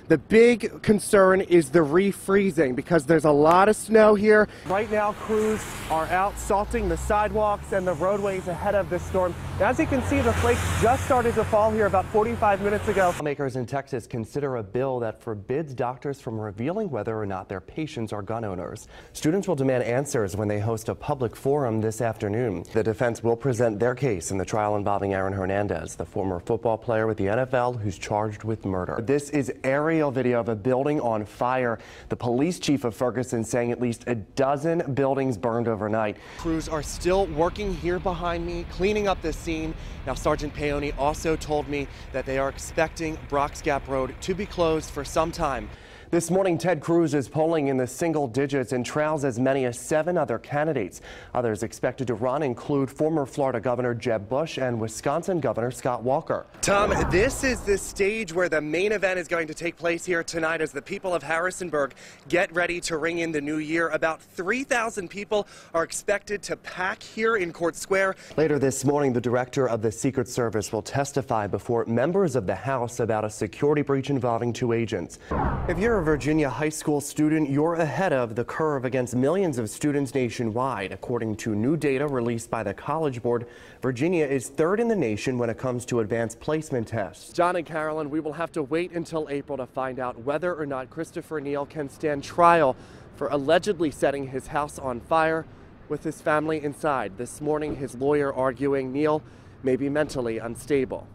The big concern is the refreezing because there's a lot of snow here. Right now, crews are out salting the sidewalks and the roadways ahead of this storm. As you can see, the flakes just started to fall here about 45 minutes ago. Lawmakers in Texas consider a bill that forbids doctors from revealing whether or not their patients are gun owners. Students will demand answers when they host a public forum this afternoon. The defense will present their case in the trial involving Aaron Hernandez, the former football player with the NFL who's charged with murder. This is aerial video of a building on fire. The police chief of Ferguson saying at least a dozen buildings burned overnight. Crews are still working here behind me, cleaning up this scene. Now, Sergeant Paoni also told me that they are expecting Brock's Gap Road to be closed for some time. This morning, Ted Cruz is polling in the single digits and trails as many as 7 other candidates. Others expected to run include former Florida Governor Jeb Bush and Wisconsin Governor Scott Walker. Tom, this is the stage where the main event is going to take place here tonight as the people of Harrisonburg get ready to ring in the new year. About 3,000 people are expected to pack here in Court Square. Later this morning, the director of the Secret Service will testify before members of the House about a security breach involving 2 agents. If you're a Virginia high school student, you're ahead of the curve against millions of students nationwide. According to new data released by the College Board, Virginia is 3rd in the nation when it comes to advanced placement tests. John and Carolyn, we will have to wait until April to find out whether or not Christopher Neal can stand trial for allegedly setting his house on fire with his family inside. This morning, his lawyer arguing Neal may be mentally unstable.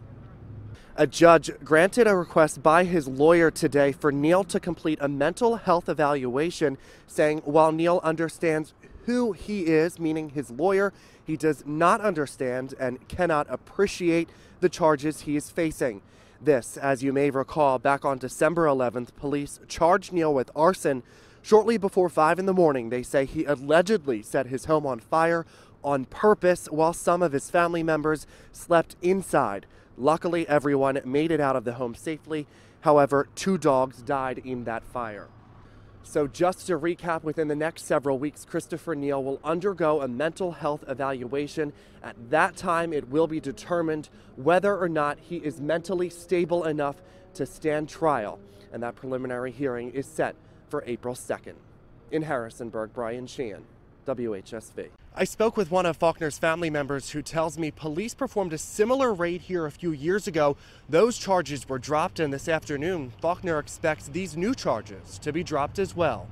A judge granted a request by his lawyer today for Neal to complete a mental health evaluation, saying while Neal understands who he is, meaning his lawyer, he does not understand and cannot appreciate the charges he is facing. This, as you may recall, back on December 11th, police charged Neal with arson. Shortly before 5 in the morning, they say he allegedly set his home on fire on purpose while some of his family members slept inside. Luckily, everyone made it out of the home safely. However, 2 dogs died in that fire. So just to recap, within the next several weeks, Christopher Neal will undergo a mental health evaluation. At that time, it will be determined whether or not he is mentally stable enough to stand trial. And that preliminary hearing is set for April 2nd. In Harrisonburg, Brian Sheehan, WHSV. I spoke with one of Faulkner's family members who tells me police performed a similar raid here a few years ago. Those charges were dropped, and this afternoon, Faulkner expects these new charges to be dropped as well.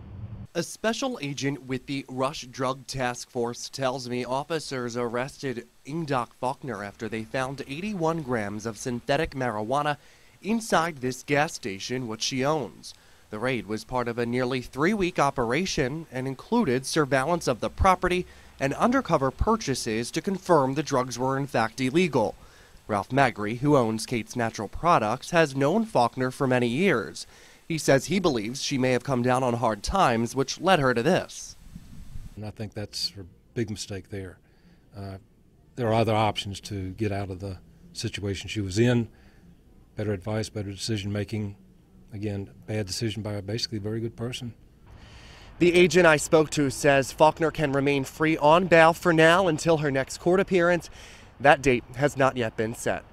A special agent with the Rush Drug Task Force tells me officers arrested Ingdoc Faulkner after they found 81 grams of synthetic marijuana inside this gas station, which she owns. The raid was part of a nearly 3-week operation and included surveillance of the property and undercover purchases to confirm the drugs were in fact illegal. Ralph Magri, who owns Kate's Natural Products, has known Faulkner for many years. He says he believes she may have come down on hard times, which led her to this. And I think that's her big mistake there. There are other options to get out of the situation she was in. Better advice, better decision making. Again, bad decision by basically a very good person. The agent I spoke to says Faulkner can remain free on bail for now until her next court appearance. That date has not yet been set.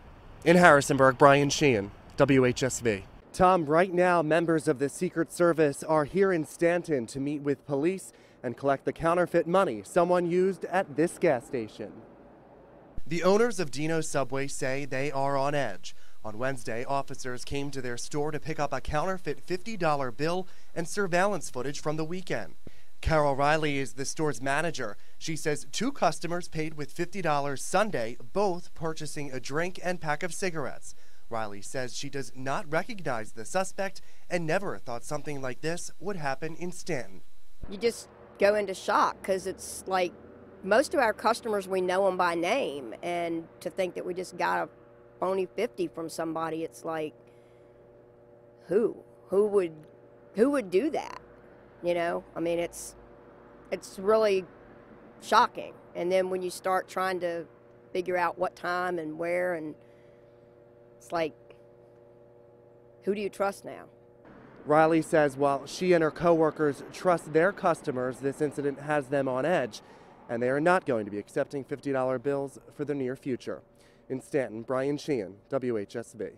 In Harrisonburg, Brian Sheehan, WHSV. Tom, right now, members of the Secret Service are here in Stanton to meet with police and collect the counterfeit money someone used at this gas station. The owners of Dino's Subway say they are on edge. On Wednesday, officers came to their store to pick up a counterfeit $50 bill and surveillance footage from the weekend. Carol Riley is the store's manager. She says 2 customers paid with $50 Sunday, both purchasing a drink and pack of cigarettes. Riley says she does not recognize the suspect and never thought something like this would happen in Stanton. You just go into shock because it's like most of our customers, we know them by name, and to think that we just got a phony 50 from somebody, it's like, who would do that? You know, I mean, it's really shocking. And then when you start trying to figure out what time and where, and it's like, who do you trust now? Riley says while she and her coworkers trust their customers, this incident has them on edge, and they are not going to be accepting $50 bills for the near future. In Stanton, Brian Sheehan, WHSV.